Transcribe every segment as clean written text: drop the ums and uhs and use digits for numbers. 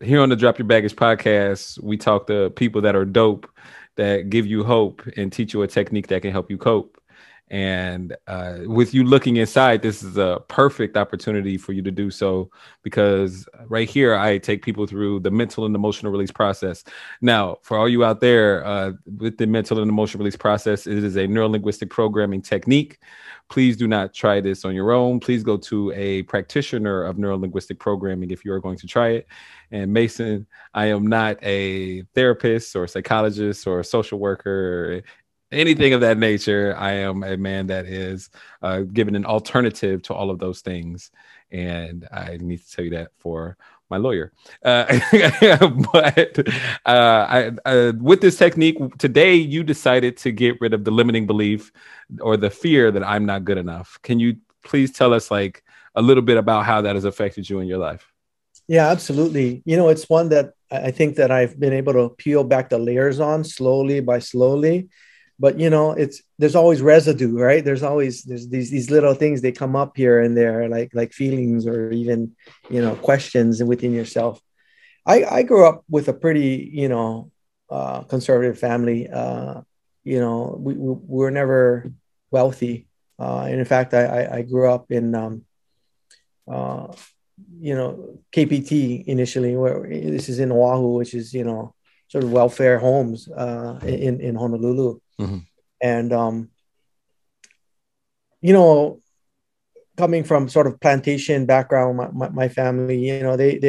here on the Drop Your Baggage podcast, we talk to people that are dope, that give you hope and teach you a technique that can help you cope. And with you looking inside, this is a perfect opportunity for you to do so, because right here, I take people through the mental and emotional release process. Now, for all you out there, with the mental and emotional release process, it is a neuro linguistic programming technique. Please do not try this on your own. Please go to a practitioner of neuro linguistic programming if you are going to try it. And Mason, I am not a therapist or psychologist or a social worker or anything of that nature. I am a man that is given an alternative to all of those things. And I need to tell you that for my lawyer. But with this technique, today you decided to get rid of the limiting belief or the fear that I'm not good enough. Can you please tell us like a little bit about how that has affected you in your life? Yeah, absolutely. It's one that I think that I've been able to peel back the layers on slowly by slowly. But there's always residue, right? There's these little things, they come up here and there, like feelings or even questions within yourself. I grew up with a pretty conservative family. We were never wealthy, and in fact, I grew up in KPT initially, where this is in Oahu, which is sort of welfare homes in Honolulu. Mm-hmm. And coming from sort of plantation background, my family, they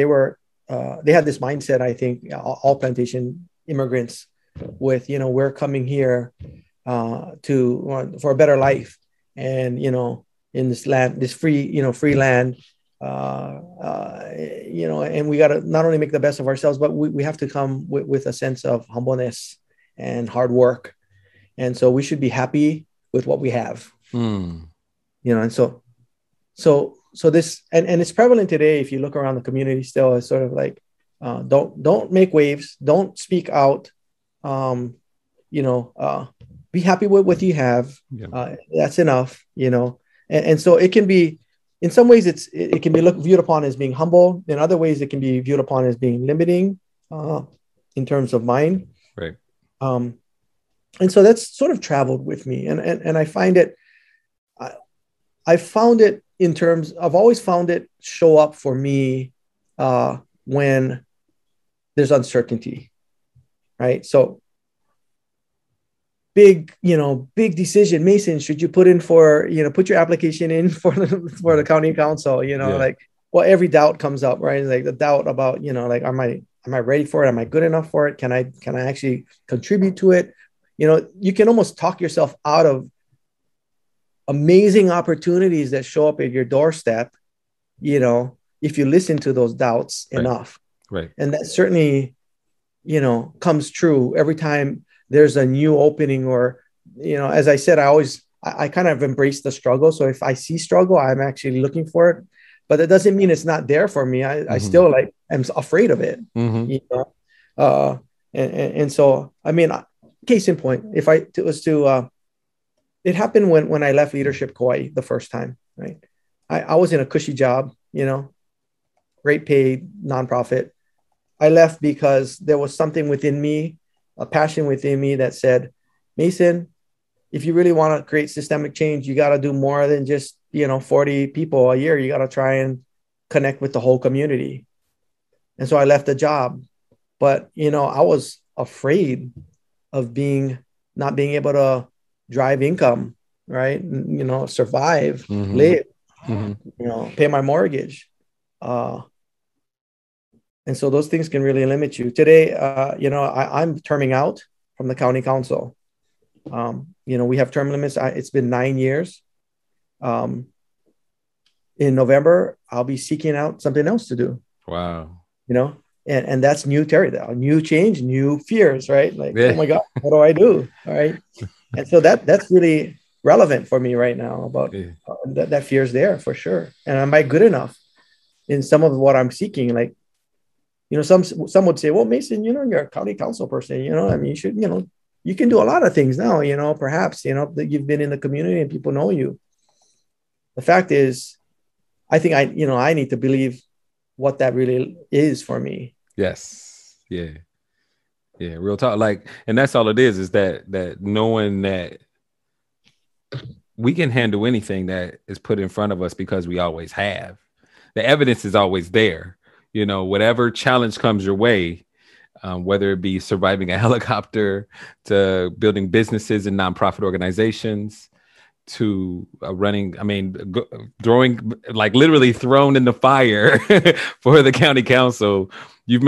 had this mindset. I think all plantation immigrants with we're coming here for a better life, and in this land, this free land. And we got to not only make the best of ourselves, but we have to come with a sense of humbleness and hard work. And so we should be happy with what we have. And so this, and it's prevalent today. If you look around the community still, it's sort of like, don't make waves, don't speak out, be happy with what you have. Yeah. That's enough, and so it can be, in some ways it can be viewed upon as being humble. In other ways, it can be viewed upon as being limiting in terms of mind. Right. And so that's sort of traveled with me. And I find it, I found it in terms, I've always found it show up for me when there's uncertainty, right? So big decision, Mason, should you put your application in for the county council, like, well, every doubt comes up, right? Like the doubt about, like, am I ready for it? Am I good enough for it? Can I actually contribute to it? You can almost talk yourself out of amazing opportunities that show up at your doorstep, if you listen to those doubts enough. Right. And that certainly, comes true every time there's a new opening, or, as I said, I kind of embrace the struggle. So if I see struggle, I'm actually looking for it, but that doesn't mean it's not there for me. I still am afraid of it, and so, I mean, case in point, it happened when I left Leadership Kauai the first time, right? I was in a cushy job, great paid nonprofit. I left because there was something within me, a passion within me that said, Mason, if you really want to create systemic change, you got to do more than just, 40 people a year. You got to try and connect with the whole community. And so I left the job, but, I was afraid of not being able to drive income, right? Survive, live, pay my mortgage. And so those things can really limit you. Today, I'm terming out from the county council. We have term limits. It's been 9 years. In November, I'll be seeking out something else to do. Wow. And that's new territory, new change, new fears, right? Like, oh my God, what do I do? All right. And so that's really relevant for me right now about that fear is there for sure. And am I good enough in some of what I'm seeking? Like, some would say, well, Mason, you're a county council person, I mean, you should, you can do a lot of things now, perhaps, that you've been in the community and people know you. The fact is, I think I need to believe what that really is for me. Yes. Yeah. Yeah. Real talk. Like, and that's all it is that knowing that we can handle anything that is put in front of us because we always have. The evidence is always there. You know, whatever challenge comes your way, whether it be surviving a helicopter, to building businesses and nonprofit organizations, to running, throwing, like literally thrown in the fire for the county council. You've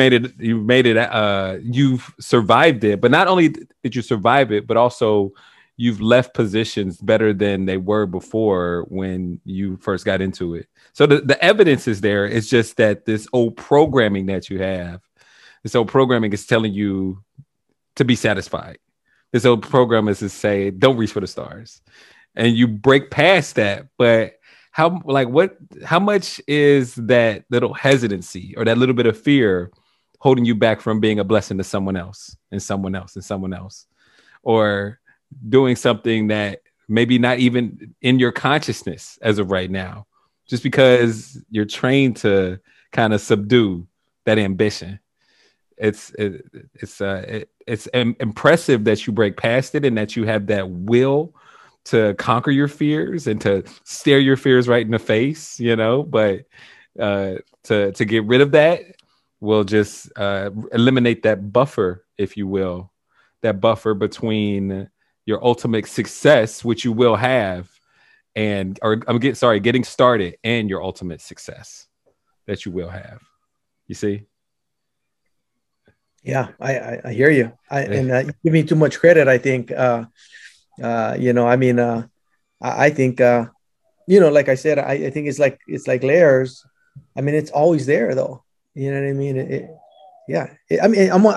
survived it. But not only did you survive it, but also you've left positions better than they were before when you first got into it. So the evidence is there. It's just that this old programming that you have, this old programming is telling you to be satisfied. This old program is to say, don't reach for the stars. And you break past that. But how much is that little hesitancy or that little bit of fear holding you back from being a blessing to someone else and someone else and someone else, or doing something that maybe not even in your consciousness as of right now, just because you're trained to kind of subdue that ambition? It's impressive that you break past it and that you have that will to conquer your fears and to stare your fears right in the face, you know. But to get rid of that will just eliminate that buffer, if you will, that buffer between your ultimate success, which you will have, and getting started, and your ultimate success that you will have. You see? Yeah, I hear you. And you give me too much credit, I think. I think, like I said, I think it's like layers. I mean, it's always there though. You know what I mean?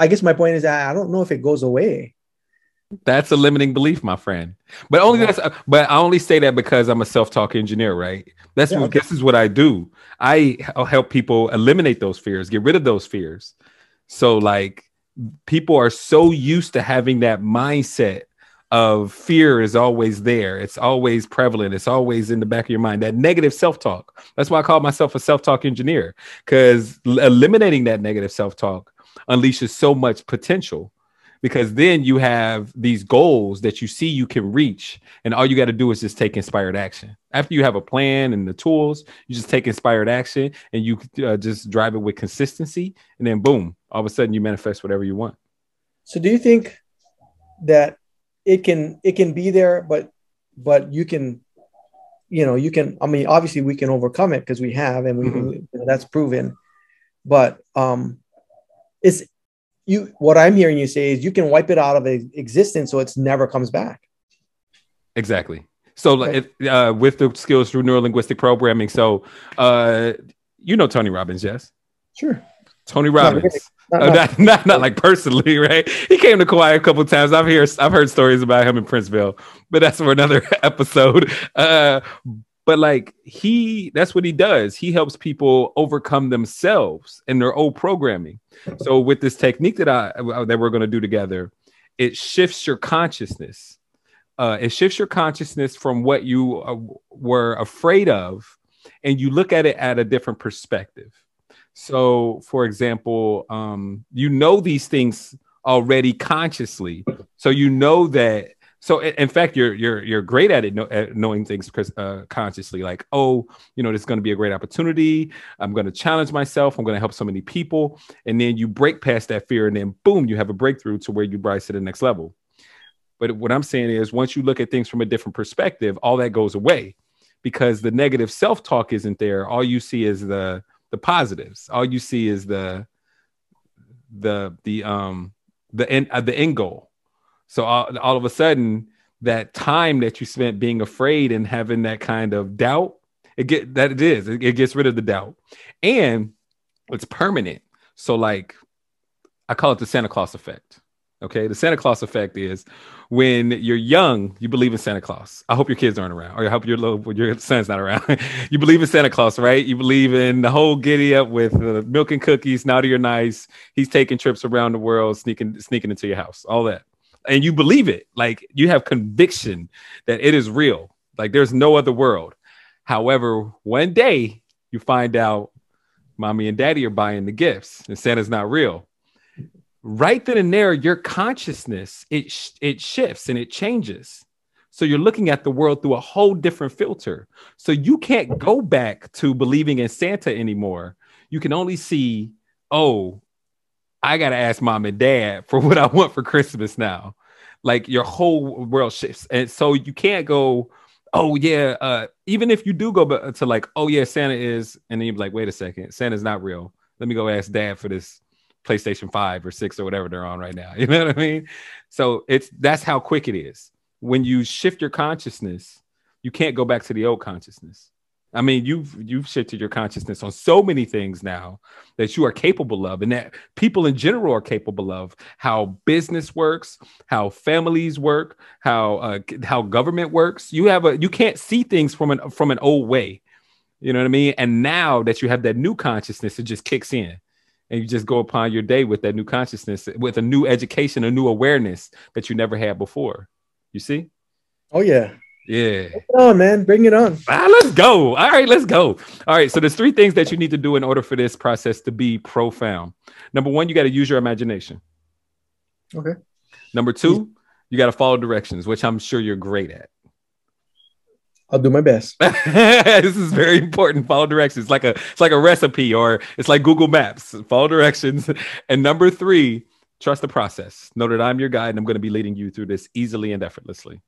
I guess my point is that I don't know if it goes away. That's a limiting belief, my friend. But I only say that because I'm a self-talk engineer, right? This is what I do. I help people eliminate those fears, get rid of those fears. So like, people are so used to having that mindset of fear is always there. It's always prevalent. It's always in the back of your mind, that negative self-talk. That's why I call myself a self-talk engineer, because eliminating that negative self-talk unleashes so much potential, because then you have these goals that you see you can reach, and all you got to do is just take inspired action. After you have a plan and the tools, you just take inspired action, and you just drive it with consistency, and then boom, all of a sudden you manifest whatever you want. So do you think that it can be there, but you can, I mean, obviously we can overcome it because we have, and that's proven. But what I'm hearing you say is you can wipe it out of existence so it never comes back. Exactly. So with the skills through Neuro Linguistic Programming. So Tony Robbins, yes? Sure. Tony Robbins. Not like personally, right? He came to Kauai a couple of times. I've heard stories about him in Princeville, but that's for another episode. But like that's what he does. He helps people overcome themselves and their old programming. So with this technique that we're going to do together, it shifts your consciousness. It shifts your consciousness from what you were afraid of, and you look at it at a different perspective. So, for example, these things already consciously. So you know that. So in fact, you're great at it, at knowing things consciously. Like, this is going to be a great opportunity. I'm going to challenge myself. I'm going to help so many people. And then you break past that fear, and then boom, you have a breakthrough to where you rise to the next level. But what I'm saying is, once you look at things from a different perspective, all that goes away, because the negative self-talk isn't there. All you see is the positives. All you see is the end goal. So all of a sudden, that time that you spent being afraid and having that kind of doubt, it gets rid of the doubt, and it's permanent. So like, I call it the Santa Claus effect. Okay, the Santa Claus effect is when you're young, you believe in Santa Claus. I hope your kids aren't around, or I hope your son's not around. You believe in Santa Claus, right? You believe in the whole giddy up with milk and cookies, naughty or nice. He's taking trips around the world, sneaking into your house, all that. And you believe it. Like, you have conviction that it is real. Like, there's no other world. However, one day you find out Mommy and daddy are buying the gifts and Santa's not real. Right then and there, your consciousness, it shifts and it changes. So you're looking at the world through a whole different filter. So you can't go back to believing in Santa anymore. You can only see, oh, I got to ask mom and dad for what I want for Christmas now. Like your whole world shifts. And so you can't go, oh, yeah. Even if you do go to like, oh, yeah, Santa is. And then you're like, wait a second, Santa's not real. Let me go ask dad for this PlayStation 5 or 6 or whatever they're on right now. You know what I mean? So that's how quick it is. When you shift your consciousness, you can't go back to the old consciousness. I mean, you've shifted your consciousness on so many things now that you are capable of, and that people in general are capable of. How business works, how families work, how government works. You can't see things from an old way. You know what I mean? And now that you have that new consciousness, it just kicks in, and you just go upon your day with that new consciousness, with a new education, a new awareness that you never had before. You see? Oh yeah. Yeah. Bring it on, man. Bring it on. Let's go. All right, let's go. All right. So there's 3 things that you need to do in order for this process to be profound. Number 1, you got to use your imagination. Okay. Number 2, you got to follow directions, which I'm sure you're great at. I'll do my best. This is very important. Follow directions. It's like a recipe, or it's like Google Maps. Follow directions. And number 3, trust the process. Know that I'm your guide and I'm going to be leading you through this easily and effortlessly.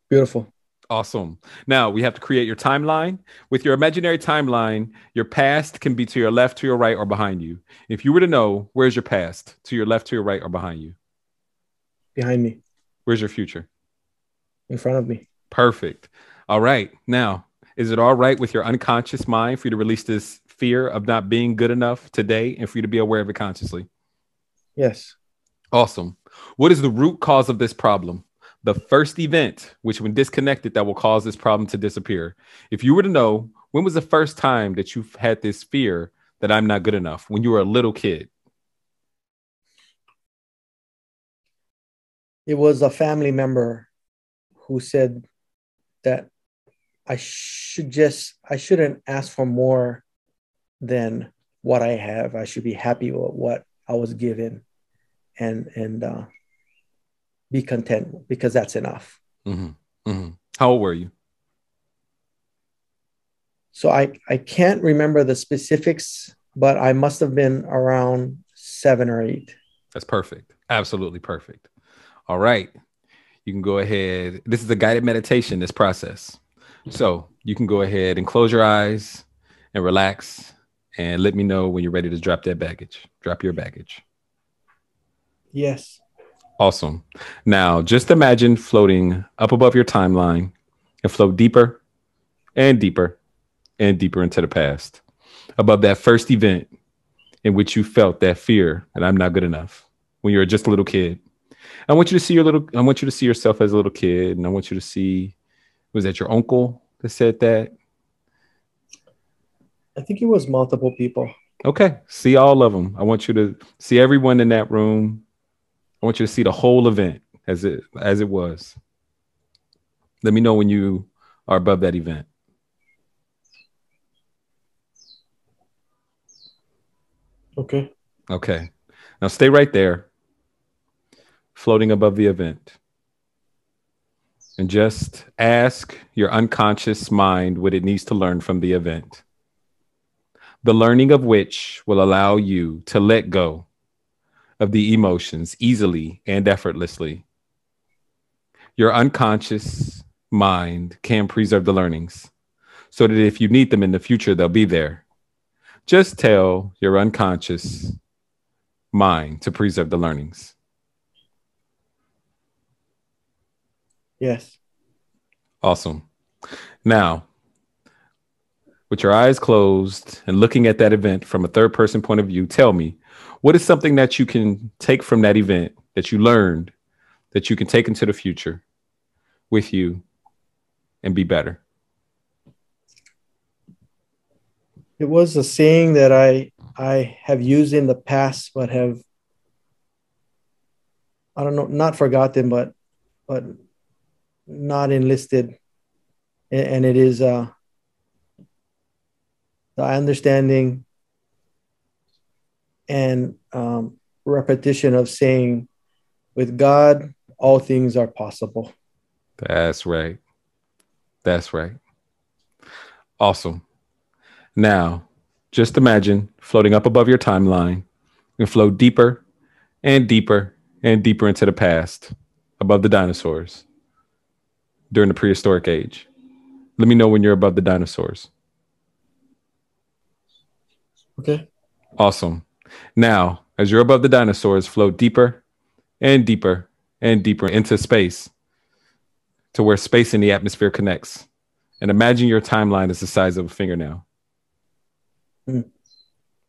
Beautiful. Awesome. Now we have to create your timeline. With your imaginary timeline, your past can be to your left, to your right, or behind you. If you were to know, where's your past? To your left, to your right, or behind you? Behind me. Where's your future? In front of me. Perfect. All right. Now, is it all right with your unconscious mind for you to release this fear of not being good enough today and for you to be aware of it consciously? Yes. Awesome. What is the root cause of this problem? The first event, which when disconnected, that will cause this problem to disappear. If you were to know, when was the first time that you've had this fear that I'm not good enough? When you were a little kid? It was a family member who said that I shouldn't ask for more than what I have. I should be happy with what I was given and be content, because that's enough. Mm-hmm. Mm-hmm. How old were you? So I can't remember the specifics, but I must have been around 7 or 8. That's perfect. Absolutely perfect. All right. You can go ahead. This is a guided meditation, this process. So you can go ahead and close your eyes and relax and let me know when you're ready to drop that baggage. Drop your baggage. Yes. Awesome. Now, just imagine floating up above your timeline and float deeper and deeper and deeper into the past, above that first event in which you felt that fear that I'm not good enough when you were just a little kid. I want you to see yourself as a little kid, and I want you to see, was that your uncle that said that? I think it was multiple people. Okay. See all of them. I want you to see everyone in that room. I want you to see the whole event as it was. Let me know when you are above that event. Okay. Okay. Now stay right there, floating above the event. And just ask your unconscious mind what it needs to learn from the event. The learning of which will allow you to let go of the emotions easily and effortlessly. Your unconscious mind can preserve the learnings so that if you need them in the future, they'll be there. Just tell your unconscious mind to preserve the learnings. Yes. Awesome. Now, with your eyes closed and looking at that event from a third person point of view, tell me, what is something that you can take from that event that you learned that you can take into the future with you and be better? It was a saying that I have used in the past, but have, I don't know, not forgotten, but not enlisted. And it is the understanding and repetition of saying, with God, all things are possible. That's right. That's right. Awesome. Now, just imagine floating up above your timeline and float deeper and deeper and deeper into the past, above the dinosaurs during the prehistoric age. Let me know when you're above the dinosaurs. Okay. Awesome. Now, as you're above the dinosaurs, float deeper and deeper and deeper into space to where space and the atmosphere connects. And imagine your timeline is the size of a fingernail. Mm.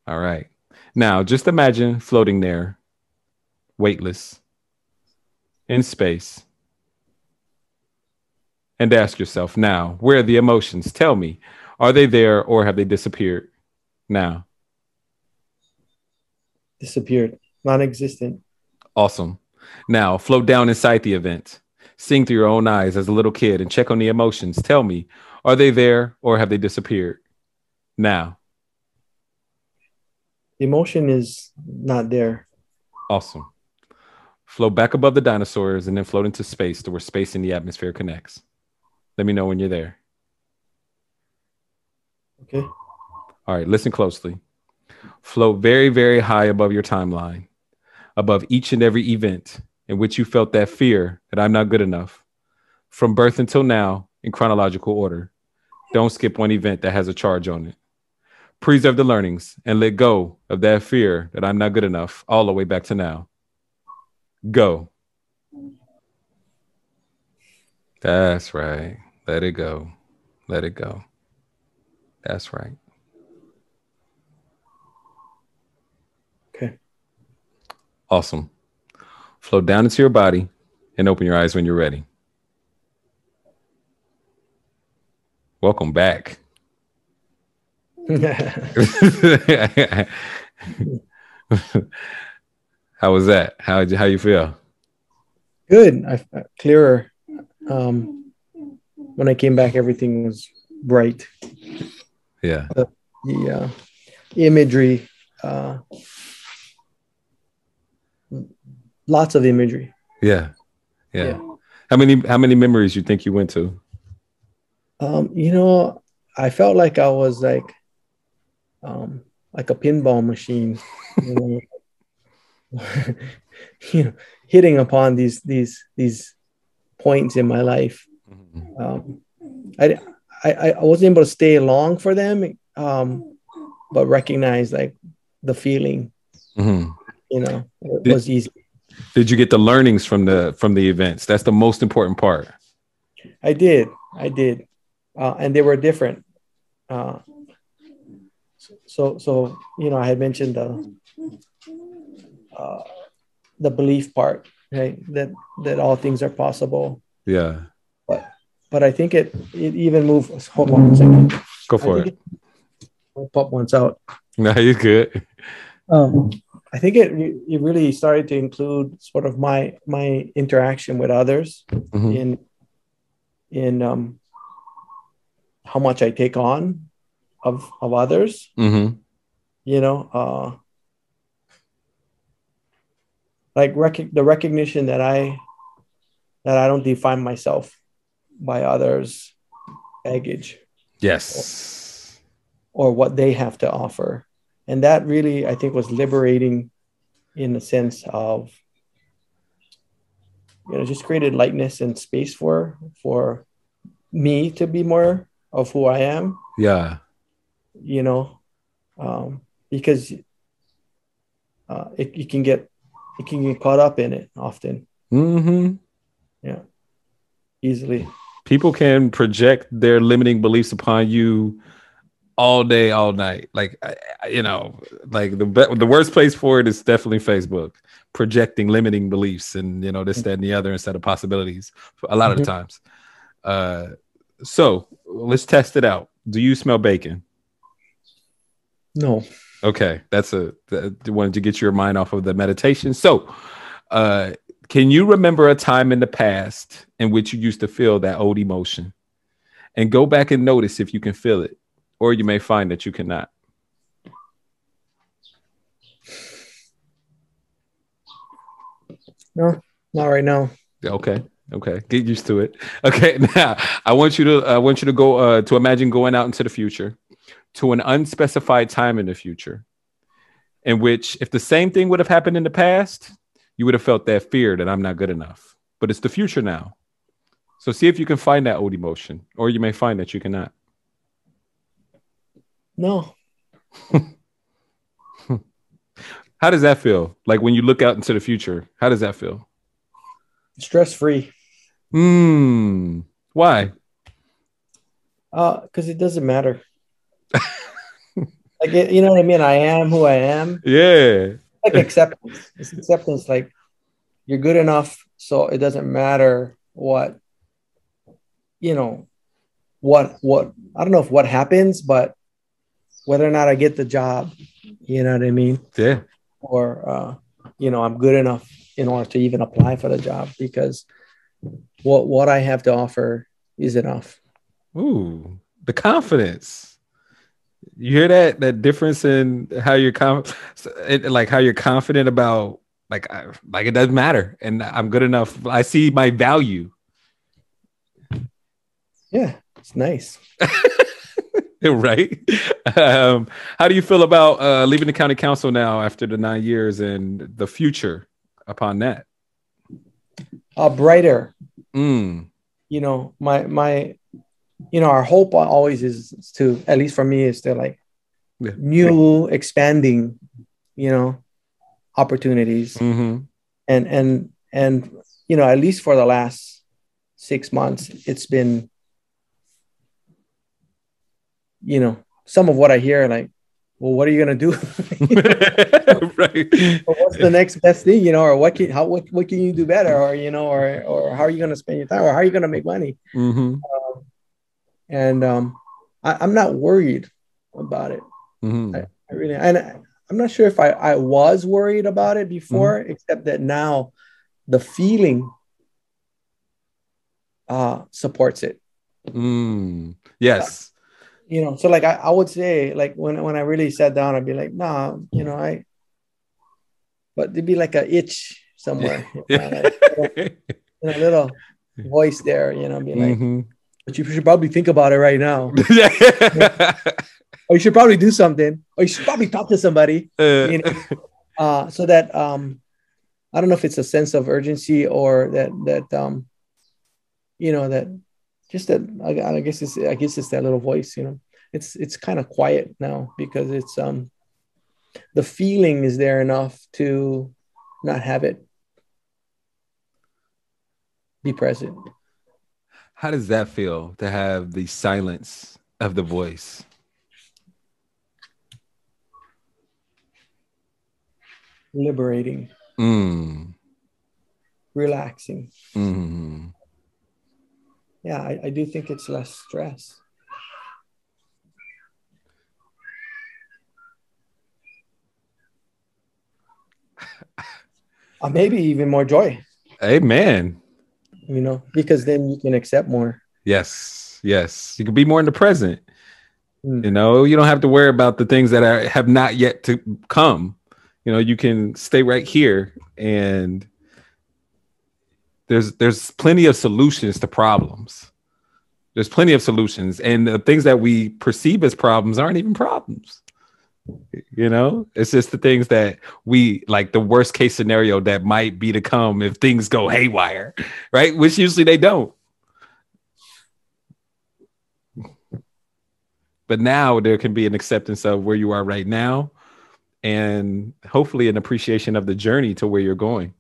All right. Now, just imagine floating there, weightless, in space. And ask yourself now, where are the emotions? Tell me, are they there or have they disappeared now? Disappeared, non-existent. Awesome. Now, float down inside the event. Seeing through your own eyes as a little kid and check on the emotions. Tell me, are they there or have they disappeared now? The emotion is not there. Awesome. Float back above the dinosaurs and then float into space to where space and the atmosphere connects. Let me know when you're there. Okay. All right, listen closely. Float very, very high above your timeline, above each and every event in which you felt that fear that I'm not good enough, from birth until now in chronological order. Don't skip one event that has a charge on it. Preserve the learnings and let go of that fear that I'm not good enough all the way back to now. Go. That's right. Let it go. Let it go. That's right. Okay. Awesome. Float down into your body and open your eyes when you're ready. Welcome back. How was that? How you feel? Good. Clearer. When I came back, everything was bright. Yeah. The imagery, lots of imagery. Yeah. How many memories you think you went to? I felt like I was like a pinball machine, hitting upon these points in my life. I wasn't able to stay long for them, but recognize like the feeling, it was easy. Did you get the learnings from the events? That's the most important part. I did, and they were different. So I had mentioned the belief part, right? That all things are possible. Yeah. But I think it even moved. Hold on a second. Go for it. I'll pop once out. No, you're good. I think it really started to include sort of my interaction with others in how much I take on of others. Like the recognition that I don't define myself by others' baggage. Yes. Or what they have to offer. And that really, I think, was liberating in the sense of, just created lightness and space for me to be more of who I am. Yeah. Because it can get caught up in it often. Yeah. Easily. People can project their limiting beliefs upon you all day, all night. Like, like the worst place for it is definitely Facebook, projecting limiting beliefs and, this, that, and the other instead of possibilities a lot of the times. So let's test it out. Do you smell bacon? No. Okay. Wanted to get your mind off of the meditation. So, can you remember a time in the past in which you used to feel that old emotion? And go back and notice if you can feel it, or you may find that you cannot. No, not right now. Okay. Okay. Get used to it. Okay. Now I want you to go to imagine going out into the future to an unspecified time in the future in which if the same thing would have happened in the past, you would have felt that fear that I'm not good enough. But it's the future now. So see if you can find that old emotion, or you may find that you cannot. No, How does that feel? Like when you look out into the future, how does that feel? stress free. Hmm. Why? Because it doesn't matter. Like you know what I mean. I am who I am. Yeah. Like acceptance. It's acceptance. Like you're good enough, so it doesn't matter what you know. What I don't know if what happens, but whether or not I get the job, you know what I mean, Yeah. or I'm good enough in order to even apply for the job because what I have to offer is enough. Ooh, the confidence. You hear that difference in how you're like how you're confident about like it doesn't matter and I'm good enough. I see my value. Yeah, it's nice. Right. How do you feel about leaving the county council now after the 9 years and the future upon that? Brighter. Mm. My our hope always is to, at least for me, is to like Yeah. new expanding, you know, opportunities. Mm-hmm. And at least for the last 6 months, it's been, some of what I hear, like, well, what are you gonna do? Right. Or what's the next best thing, or what can you do better, or how are you gonna spend your time, or how are you gonna make money? Mm-hmm. And I'm not worried about it. Mm-hmm. I really, and I'm not sure if I was worried about it Mm-hmm. before, except that now the feeling supports it. Mm. Uh, Yes. so like I would say, like when I really sat down, I'd be like, nah, but there'd be like a itch somewhere, like a little voice there, be like, Mm-hmm. but you should probably think about it right now. Yeah. Or you should probably do something, or you should probably talk to somebody, Uh, you know, so that I don't know if it's a sense of urgency or that just that I guess it's that little voice, it's kind of quiet now because it's the feeling is there enough to not have it be present. how does that feel to have the silence of the voice? Liberating, Mm. relaxing. Mm. Yeah, I do think it's less stress. Maybe even more joy, Amen. because then you can accept more. Yes. Yes. You can be more in the present. Mm. You don't have to worry about the things that have not yet to come. You can stay right here, and there's plenty of solutions to problems. There's plenty of solutions, and the things that we perceive as problems aren't even problems. It's just the things that we like, the worst case scenario that might be to come if things go haywire, right? Which usually they don't. But now there can be an acceptance of where you are right now, and hopefully an appreciation of the journey to where you're going.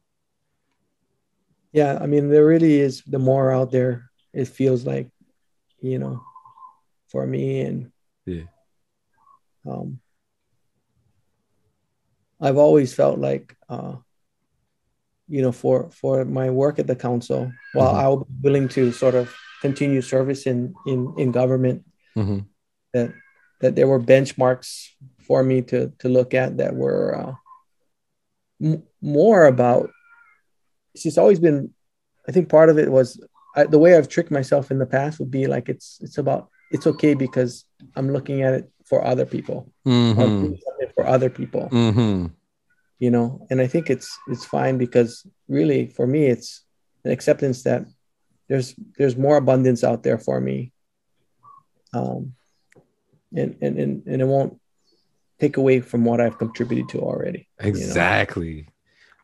Yeah, I mean, there really is, the more out there, it feels like, you know, for me. And Yeah. um, I've always felt like, for my work at the council, while Mm-hmm. I will be willing to sort of continue service in government, Mm-hmm. that there were benchmarks for me to look at that were more about. It's just always been. I think part of it was the way I've tricked myself in the past would be like it's okay because I'm looking at it for other people, or I'm Mm-hmm. doing something for other people, Mm-hmm. you know, and I think it's fine, because really for me, it's an acceptance that there's more abundance out there for me. Um, and it won't take away from what I've contributed to already, you know? Exactly.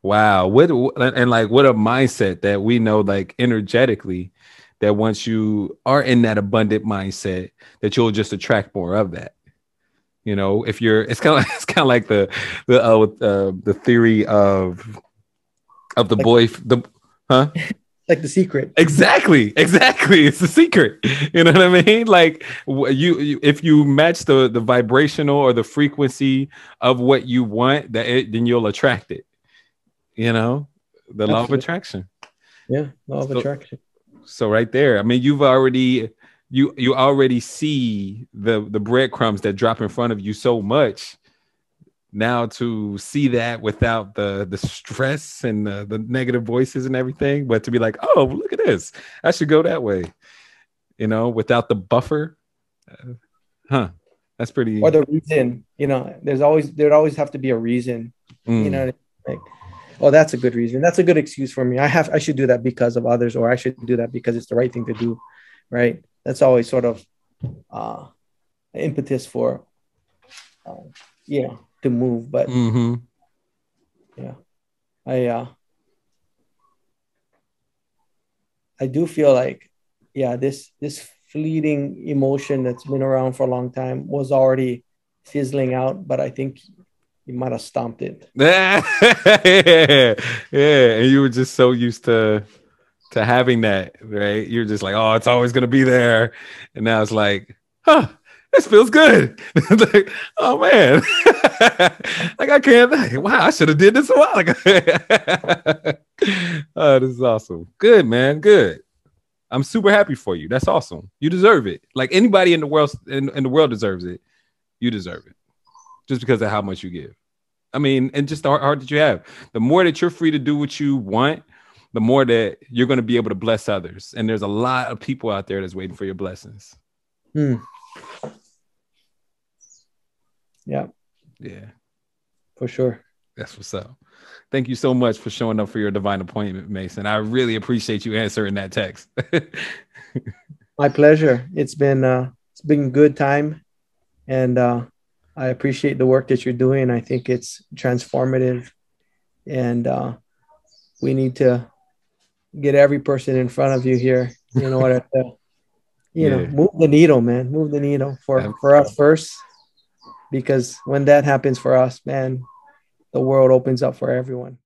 Wow. What and like what a mindset that we know, like energetically, that once you are in that abundant mindset, that you'll just attract more of that. You know, if you're, it's kind of it's kind of like the theory of the Like boy, the huh? like The Secret. Exactly, exactly. It's the secret. You know what I mean? Like you if you match the vibrational or the frequency of what you want, then you'll attract it. You know, the law of Absolutely. attraction. Yeah. Law of So, attraction. so right there, I mean, you already see the breadcrumbs that drop in front of you so much. Now to see that without the stress and the negative voices and everything, but to be like, oh, look at this, I should go that way, you know, without the buffer. Huh? That's Or pretty. the reason, you know, there'd always have to be a reason, you Mm, know, like, oh, that's a good reason. That's a good excuse for me. I should do that because of others, or I should do that because it's the right thing to do. Right. That's always sort of uh impetus for uh, to move. But mm-hmm. yeah, I uh I do feel like, yeah, this fleeting emotion that's been around for a long time was already fizzling out, but I think you might have stomped it. Yeah, yeah, and you were just so used to having that, right? You're just like, oh, it's always gonna be there, and now it's like, huh, this feels good. Like, oh man, like I can't. Wow, I should have did this a while ago. Oh, this is awesome. Good man, good. I'm super happy for you. That's awesome. You deserve it. Like anybody in the world in the world deserves it. You deserve it just because of how much you give. I mean, and just the heart that you have. The more that you're free to do what you want, the more that you're going to be able to bless others. And there's a lot of people out there that's waiting for your blessings. Hmm. Yeah, Yeah, for sure. that's what's up. Thank you so much for showing up for your divine appointment, Mason. I really appreciate you answering that text. My pleasure. It's been good time, and I appreciate the work that you're doing. I think it's transformative, and we need to get every person in front of you here in order to, Yeah. move the needle, man. Move the needle for us first, because when that happens for us, man, the world opens up for everyone.